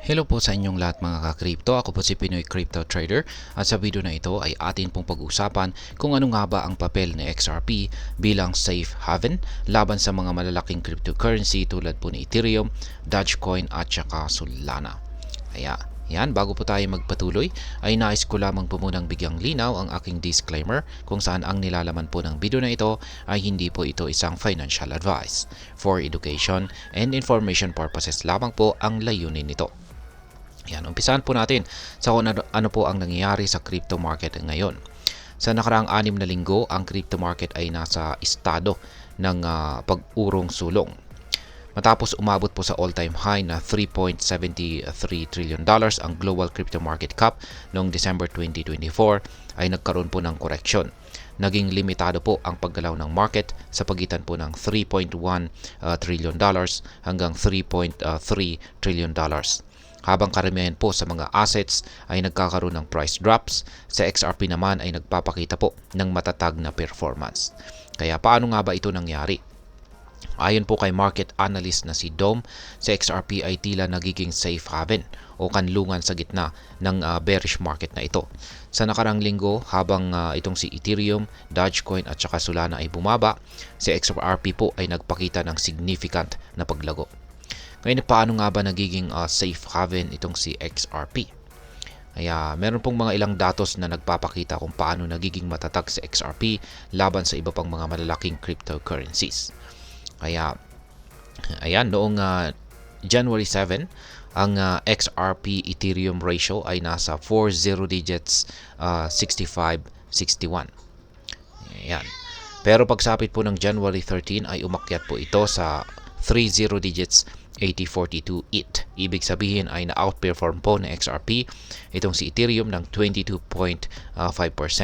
Hello po sa inyong lahat mga ka-crypto. Ako po si Pinoy Crypto Trader at sa video na ito ay atin pong pag-usapan kung ano nga ba ang papel ni XRP bilang safe haven laban sa mga malalaking cryptocurrency tulad po ni Ethereum, Dogecoin at saka Solana. Kaya yan, bago po tayo magpatuloy ay nais ko lamang po munang bigyang linaw ang aking disclaimer kung saan ang nilalaman po ng video na ito ay hindi po ito isang financial advice. For education and information purposes lamang po ang layunin nito. Yan, umpisahan po natin sa kung ano po ang nangyayari sa crypto market ngayon. Sa nakaraang 6 na linggo, ang crypto market ay nasa estado ng pag-urong sulong. Matapos umabot po sa all-time high na $3.73 trillion ang global crypto market cap noong December 2024 ay nagkaroon po ng koreksyon. Naging limitado po ang paggalaw ng market sa pagitan po ng $3.1 trillion hanggang $3.3 trillion. Habang karamihan po sa mga assets ay nagkakaroon ng price drops, sa XRP naman ay nagpapakita po ng matatag na performance. Kaya paano nga ba ito nangyari? Ayon po kay market analyst na si Dom, sa XRP ay tila nagiging safe haven o kanlungan sa gitna ng bearish market na ito. Sa nakarang linggo, habang itong si Ethereum, Dogecoin at saka Solana ay bumaba, si XRP po ay nagpakita ng significant na paglago. Ngayon, paano nga ba nagiging safe haven itong si XRP? Kaya meron pong mga ilang datos na nagpapakita kung paano nagiging matatag si XRP laban sa iba pang mga malalaking cryptocurrencies. Kaya, ayan, noong January 7, ang XRP Ethereum ratio ay nasa 4 0 digits 65-61. Ayan. Pero pagsapit po ng January 13 ay umakyat po ito sa 3 0 digits 8042 ETH. Ibig sabihin ay na-outperform po ng XRP itong si Ethereum ng 22.5%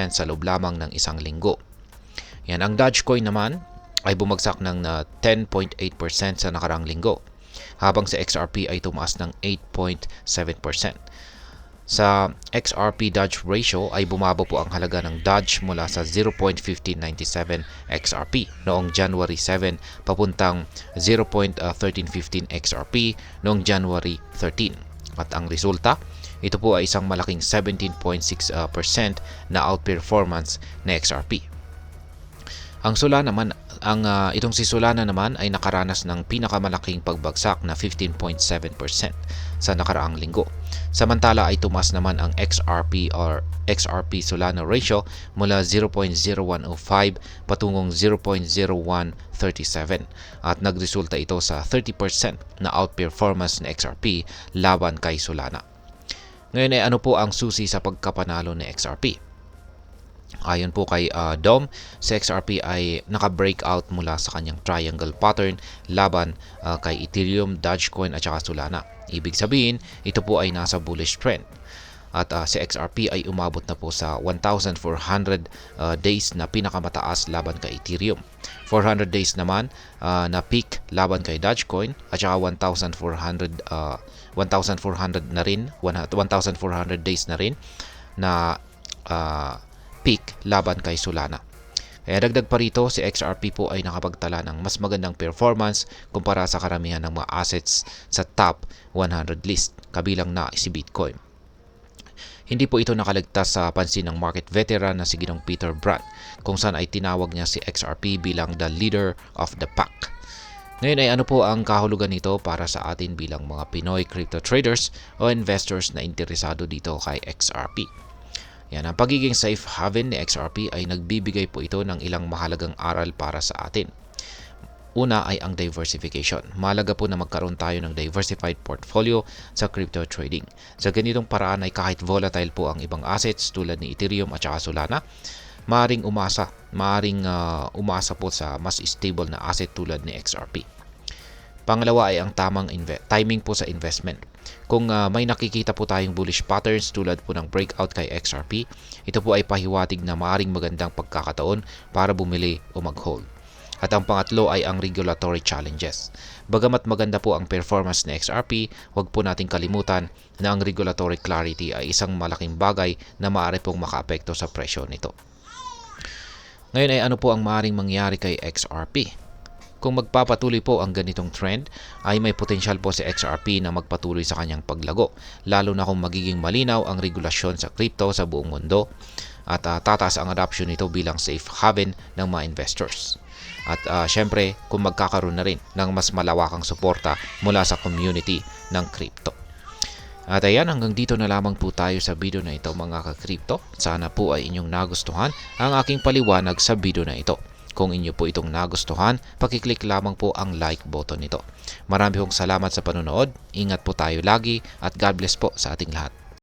sa loob lamang ng isang linggo. Yan, ang Dogecoin naman ay bumagsak ng 10.8% sa nakarang linggo, habang sa XRP ay tumaas ng 8.7%. Sa XRP Doge ratio ay bumaba po ang halaga ng Doge mula sa 0.1597 XRP noong January 7 papuntang 0.1315 XRP noong January 13. At ang resulta, ito po ay isang malaking 17.6% na outperformance na XRP. Ang itong si Solana naman ay nakaranas ng pinakamalaking pagbagsak na 15.7% sa nakaraang linggo. Samantala ay tumaas naman ang XRP or XRP Solana ratio mula 0.0105 patungong 0.0137 at nagresulta ito sa 30% na outperformance ng XRP laban kay Solana. Ngayon ay ano po ang susi sa pagkapanalo ng XRP? Ayon po kay Dom, si XRP ay naka-breakout mula sa kanyang triangle pattern laban kay Ethereum, Dogecoin at saka Solana. Ibig sabihin, ito po ay nasa bullish trend. At si XRP ay umabot na po sa 1,400 days na pinakamataas laban kay Ethereum. 400 days naman na peak laban kay Dogecoin at saka 1,400 na rin, 1,400 days na rin na peak laban kay Solana. Kaya dagdag pa rito, si XRP po ay nakapagtala ng mas magandang performance kumpara sa karamihan ng mga assets sa top 100 list, kabilang na si Bitcoin. Hindi po ito nakaligtas sa pansin ng market veteran na si Ginong Peter Brandt, kung saan ay tinawag niya si XRP bilang the leader of the pack. Ngayon ay ano po ang kahulugan nito para sa atin bilang mga Pinoy crypto traders o investors na interesado dito kay XRP? Yan, ang pagiging safe haven ni XRP ay nagbibigay po ito ng ilang mahalagang aral para sa atin. Una ay ang diversification. Mahalaga po na magkaroon tayo ng diversified portfolio sa crypto trading. Sa ganitong paraan ay kahit volatile po ang ibang assets tulad ni Ethereum at saka Solana, maaring umasa po sa mas stable na asset tulad ni XRP. Pangalawa ay ang tamang timing po sa investment. Kung may nakikita po tayong bullish patterns tulad po ng breakout kay XRP, ito po ay pahiwatig na maaring magandang pagkakataon para bumili o mag-hold. At ang pangatlo ay ang regulatory challenges. Bagamat maganda po ang performance ng XRP, huwag po nating kalimutan na ang regulatory clarity ay isang malaking bagay na maaari pong makaapekto sa presyo nito. Ngayon ay ano po ang maaaring mangyari kay XRP? kung magpapatuloy po ang ganitong trend, ay may potensyal po si XRP na magpatuloy sa kanyang paglago, lalo na kung magiging malinaw ang regulasyon sa crypto sa buong mundo at tataas ang adoption nito bilang safe haven ng mga investors. At syempre, kung magkakaroon na rin ng mas malawakang suporta mula sa community ng crypto. At ayan, hanggang dito na lamang po tayo sa video na ito mga ka-crypto. Sana po ay inyong nagustuhan ang aking paliwanag sa video na ito. Kung inyo po itong nagustuhan, pakiclick lamang po ang like button nito. Marami pong salamat sa panonood, ingat po tayo lagi at God bless po sa ating lahat.